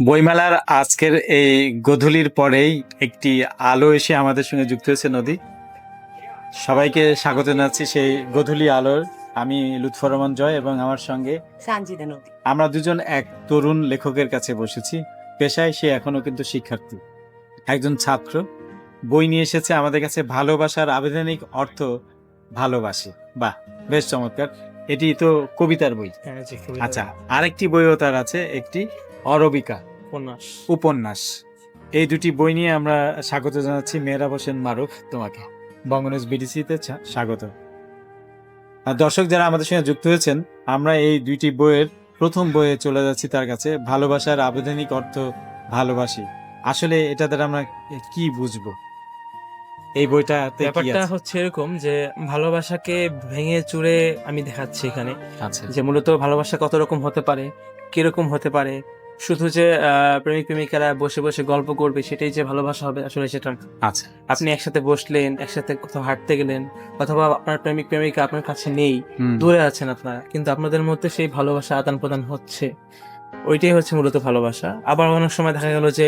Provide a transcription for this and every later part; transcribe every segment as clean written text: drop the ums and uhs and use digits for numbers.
বইমেলার আজকের এই গোধূলির পরেই একটি আলো এসে আমাদের সঙ্গে যুক্ত হয়েছে নদী। সবাইকে স্বাগত জানাচ্ছি সেই গোধূলি আলোর। আমি লুৎফর রহমান জয় এবং আমার সঙ্গে সানজিদা নদী। আমরা দুজন এক তরুণ লেখকের কাছে বসেছি। পেশায় সে এখনো কিন্তু শিক্ষার্থী, একজন ছাত্র। বই নিয়ে এসেছে আমাদের কাছে, ভালোবাসার আবেদনিক অর্থ ভালোবাসি। বাহ, বেশ চমৎকার। এটি তো কবিতার বই। আচ্ছা, আরেকটি বইও তার আছে, একটি অরবিকা উপন্যাস। এই দুটি বই নিয়ে আমরা স্বাগত জানাচ্ছি মেহরাব হোসেন মারুফ। তোমাকে বঙ্গনিউজ বিডিসিতে স্বাগত। আর দর্শক যারা আমাদের সঙ্গে যুক্ত হয়েছেন, আমরা এই দুইটি বইয়ের প্রথম বইয়ে চলে যাচ্ছি তার কাছে। ভালোবাসার আবেদনিক অর্থ ভালোবাসি, আসলে এটা দ্বারা আমরা কি বুঝবো? এই বইটা ব্যাপারটা হচ্ছে এরকম যে ভালোবাসাকে ভেঙে চুরে আমি দেখাচ্ছি এখানে। আচ্ছা, যে মূলত ভালোবাসা কত রকম হতে পারে, কিরকম হতে পারে। শুধু যে প্রেমিক প্রেমিকারা বসে বসে গল্প করবে সেটাই যে ভালোবাসা হবে, আসলে সেটা না। আচ্ছা, আপনি একসাথে বসলেন, একসাথে কোথাও হাঁটতে গেলেন, অথবা আপনার প্রেমিক প্রেমিকা আপনার কাছে নেই, হুম, দূরে আছেন আপনারা, কিন্তু আপনাদের মধ্যে সেই ভালোবাসা আদান প্রদান হচ্ছে, ওইটাই হচ্ছে মূলত ভালোবাসা। আবার অনেক সময় দেখা গেল যে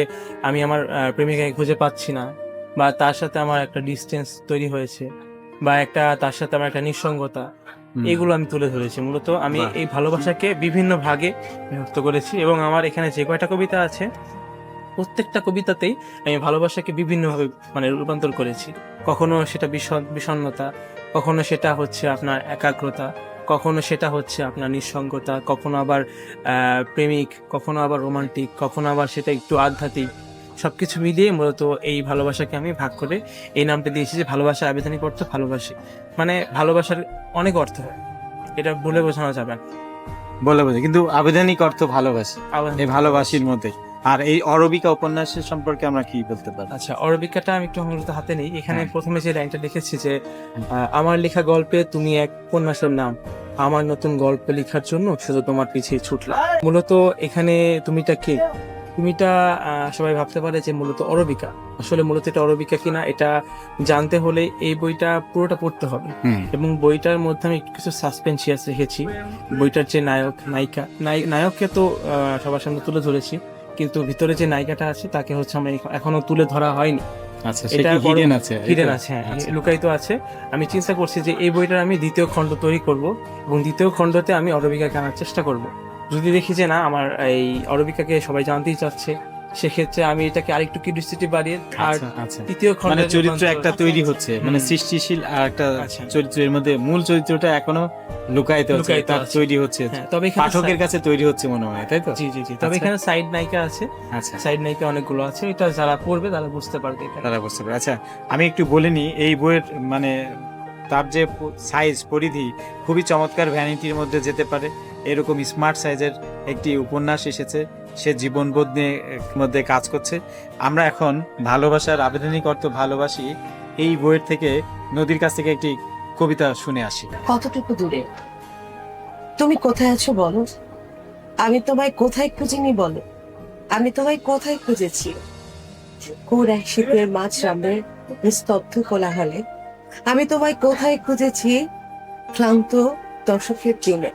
আমি আমার প্রেমিকাকে খুঁজে পাচ্ছি না, বা তার সাথে আমার একটা ডিস্টেন্স তৈরি হয়েছে, বা তার সাথে আমার একটা নিঃসঙ্গতা, এগুলো আমি তুলে ধরেছি। মূলত আমি এই ভালোবাসাকে বিভিন্ন ভাগে বিভক্ত করেছি, এবং আমার এখানে যে কয়টা কবিতা আছে প্রত্যেকটা কবিতাতেই আমি ভালোবাসাকে বিভিন্নভাবে রূপান্তর করেছি। কখনো সেটা বিষণ্ণতা, কখনো সেটা হচ্ছে আপনার একাগ্রতা, কখনো সেটা হচ্ছে আপনার নিঃসঙ্গতা, কখনো আবার প্রেমিক, কখনো আবার রোমান্টিক, কখনো আবার সেটা একটু আধ্যাত্মিক। সবকিছু মিলিয়ে মূলত এই ভালোবাসাকে আমি ভাগ করে এই নামটা দিয়েছি যে ভালোবাসা আবেদনিক অর্থ ভালোবাসি। ভালোবাসার অনেক অর্থ হয়, এটা বলে বোঝানো যাবে না। বলে বোঝে, কিন্তু আবেদনিক অর্থ ভালোবাসি, এই ভালোবাসির মধ্যে। আর এই অরবিকা উপন্যাসের সম্পর্কে আমরা কি বলতে পারি? আচ্ছা, অরবিকাটা আমি একটু মূলত হাতে নেই। এখানে প্রথমে যে লাইনটা লিখেছি যে আমার লেখা গল্পে তুমি এক উপন্যাসের নাম, আমার নতুন গল্প লেখার জন্য শুধু তোমার পিছিয়ে ছুটলাম। মূলত এখানে তুমিটা কে? তুমিটা সবাই ভাবতে পারে যে মূলত অরবিকা। আসলে মূলত এটা অরবিকা কিনা এটা জানতে হলে এই বইটা পুরোটা পড়তে হবে। এবং বইটার মধ্যে আমি কিছু সাসপেন্সিয়াস রেখেছি। বইটার যে নায়ক নায়িকা, নায়ককে তো সবার সামনে তুলে ধরেছি, কিন্তু ভিতরে যে নায়িকাটা আছে তাকে হচ্ছে আমরা এখনো তুলে ধরা হয়নি। আচ্ছা, সেটা হিডেন আছে, হিডেন আছে, হ্যাঁ, লুকায়িত আছে। আমি চিন্তা করছি যে এই বইটার আমি দ্বিতীয় খণ্ড তৈরি করব, এবং দ্বিতীয় খণ্ডতে আমি অরবিকাকে আনার চেষ্টা করব। যদি দেখি যে না, আমার এই অরবিকাকে সবাই জানতেই চাচ্ছে, সেক্ষেত্রে আমি এটাকে আরেকটু কিউরিওসিটি বাড়িয়ে আর তৃতীয় খণ্ডে চরিত্র একটা তৈরি হচ্ছে, সৃষ্টিশীল আর একটা চরিত্রের মধ্যে মূল চরিত্রটা এখনো লুকায়িত আছে, তার তৈরি হচ্ছে, তবে পাঠকের কাছে তৈরি হচ্ছে মনে হয়, তাই তো? জি জি জি। তবে এখানে সাইড নায়িকা আছে। আচ্ছা, সাইড নায়িকা অনেকগুলো আছে, এটা যারা পড়বে তারা বুঝতে পারবে, তারা বুঝতে পারবে। আচ্ছা, আমি একটু বলে নিই, এই বইয়ের তার যে সাইজ, পরিধি খুবই চমৎকার, ভ্যানিটির মধ্যে যেতে পারে এরকম স্মার্ট সাইজের একটি উপন্যাস এসেছে। সে জীবনবোধ নিয়ে মধ্যে কাজ করছে। আমরা এখন ভালোবাসার আবেদনিক অর্থ ভালোবাসি এই বইয়ের থেকে নদীর কাছ থেকে একটি কবিতা শুনে আসি। কতটুকু দূরে তুমি কোথায় আছো বলো, আমি তোমায় কোথায় খুঁজিনি বলো, আমি তোমায় কোথায় খুঁজেছি। কোন এক শীতের মাঝ রামের নিস্তব্ধ কোলাহলে আমি তোমায় কোথায় খুঁজেছি, ক্লান্ত দর্শকের জন্য।